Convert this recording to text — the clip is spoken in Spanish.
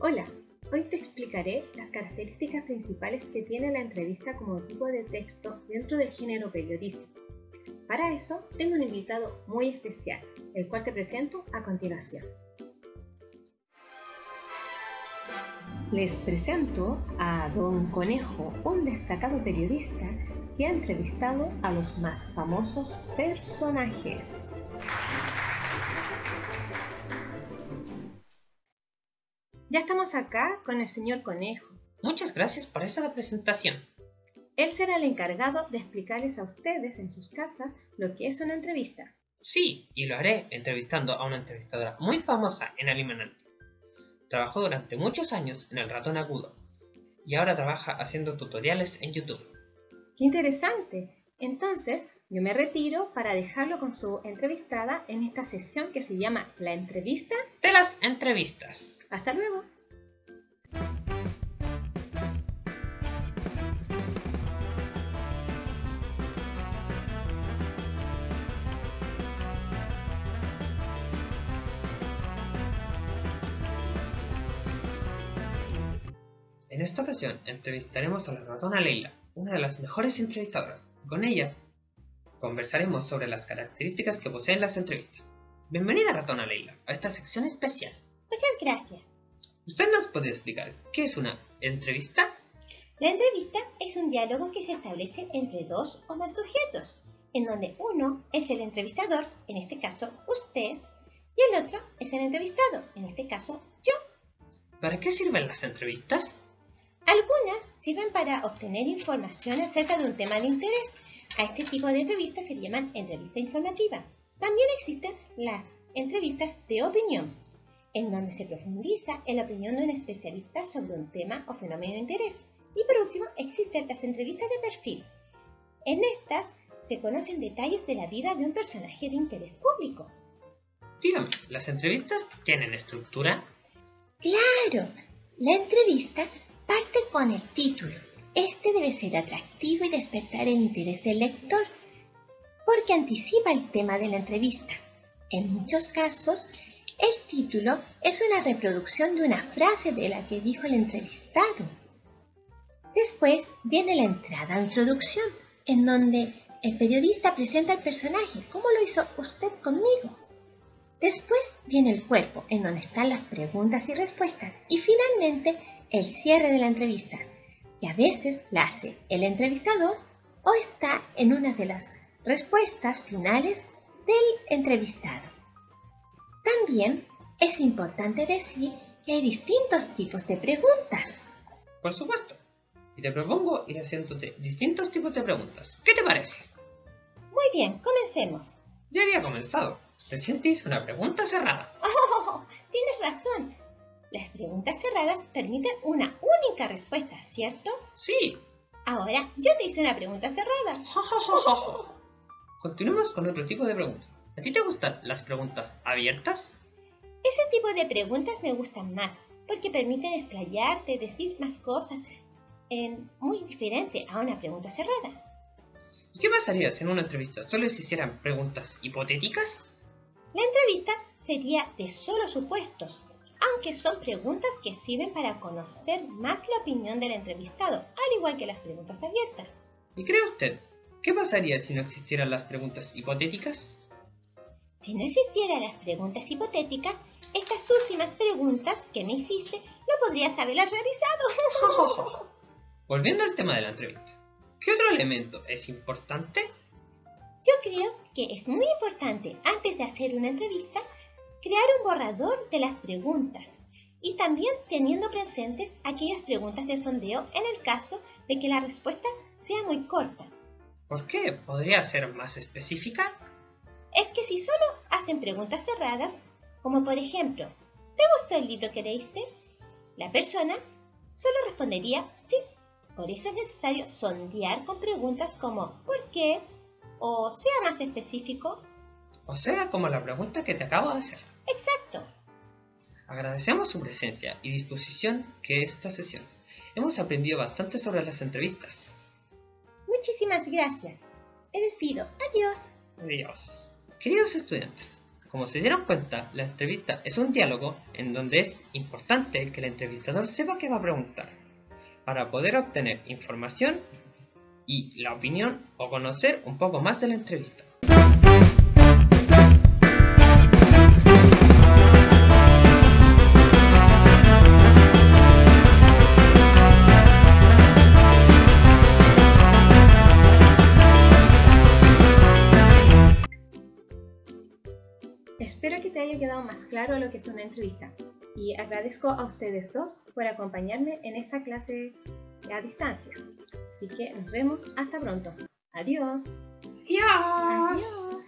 Hola, hoy te explicaré las características principales que tiene la entrevista como tipo de texto dentro del género periodístico. Para eso, tengo un invitado muy especial, el cual te presento a continuación. Les presento a Don Conejo, un destacado periodista que ha entrevistado a los más famosos personajes. Ya estamos acá con el señor Conejo. Muchas gracias por esa presentación. Él será el encargado de explicarles a ustedes en sus casas lo que es una entrevista. Sí, y lo haré entrevistando a una entrevistadora muy famosa en Alimanante. Trabajó durante muchos años en El Ratón Agudo y ahora trabaja haciendo tutoriales en YouTube. ¡Qué interesante! Entonces, yo me retiro para dejarlo con su entrevistada en esta sesión que se llama La Entrevista de las Entrevistas. ¡Hasta luego! En esta ocasión entrevistaremos a la ratona Leila, una de las mejores entrevistadoras. Con ella conversaremos sobre las características que poseen las entrevistas. Bienvenida, ratona Leila, a esta sección especial. Muchas gracias. ¿Usted nos puede explicar qué es una entrevista? La entrevista es un diálogo que se establece entre dos o más sujetos, en donde uno es el entrevistador, en este caso usted, y el otro es el entrevistado, en este caso yo. ¿Para qué sirven las entrevistas? Algunas sirven para obtener información acerca de un tema de interés. A este tipo de entrevistas se llaman entrevista informativa. También existen las entrevistas de opinión, en donde se profundiza en la opinión de un especialista sobre un tema o fenómeno de interés. Y por último, existen las entrevistas de perfil. En estas se conocen detalles de la vida de un personaje de interés público. Dígame, ¿las entrevistas tienen estructura? ¡Claro! La entrevista parte con el título. Este debe ser atractivo y despertar el interés del lector, porque anticipa el tema de la entrevista. En muchos casos, el título es una reproducción de una frase de la que dijo el entrevistado. Después viene la entrada o introducción, en donde el periodista presenta al personaje, como lo hizo usted conmigo. Después viene el cuerpo, en donde están las preguntas y respuestas. Y finalmente, el cierre de la entrevista, que a veces la hace el entrevistador o está en una de las respuestas finales del entrevistado. También es importante decir que hay distintos tipos de preguntas. Por supuesto. Y te propongo ir haciéndote distintos tipos de preguntas. ¿Qué te parece? Muy bien, comencemos. Ya había comenzado. Recién te hice una pregunta cerrada. ¡Oh! Tienes razón. Las preguntas cerradas permiten una única respuesta, ¿cierto? Sí. Ahora yo te hice una pregunta cerrada. Continuemos con otro tipo de preguntas. ¿A ti te gustan las preguntas abiertas? Ese tipo de preguntas me gustan más, porque permite desplayarte, decir más cosas, muy diferente a una pregunta cerrada. ¿Y qué pasaría si en una entrevista solo se hicieran preguntas hipotéticas? La entrevista sería de solo supuestos, aunque son preguntas que sirven para conocer más la opinión del entrevistado, al igual que las preguntas abiertas. ¿Y cree usted qué pasaría si no existieran las preguntas hipotéticas? Si no existieran las preguntas hipotéticas, estas últimas preguntas que me hiciste no podrías haberlas realizado. Volviendo al tema de la entrevista, ¿qué otro elemento es importante? Yo creo que es muy importante, antes de hacer una entrevista, crear un borrador de las preguntas y también teniendo presentes aquellas preguntas de sondeo en el caso de que la respuesta sea muy corta. ¿Por qué? ¿Podría ser más específica? Es que si solo hacen preguntas cerradas, como por ejemplo, ¿te gustó el libro que leíste?, la persona solo respondería sí. Por eso es necesario sondear con preguntas como ¿por qué? O sea más específico. O sea, como la pregunta que te acabo de hacer. Exacto. Agradecemos su presencia y disposición que esta sesión. Hemos aprendido bastante sobre las entrevistas. Muchísimas gracias. Me despido. Adiós. Adiós. Queridos estudiantes, Como se dieron cuenta, la entrevista es un diálogo en donde es importante que el entrevistador sepa qué va a preguntar, para poder obtener información y la opinión o conocer un poco más de la entrevista. Espero que te haya quedado más claro lo que es una entrevista y agradezco a ustedes dos por acompañarme en esta clase a distancia. Así que nos vemos hasta pronto. Adiós. Adiós. Adiós.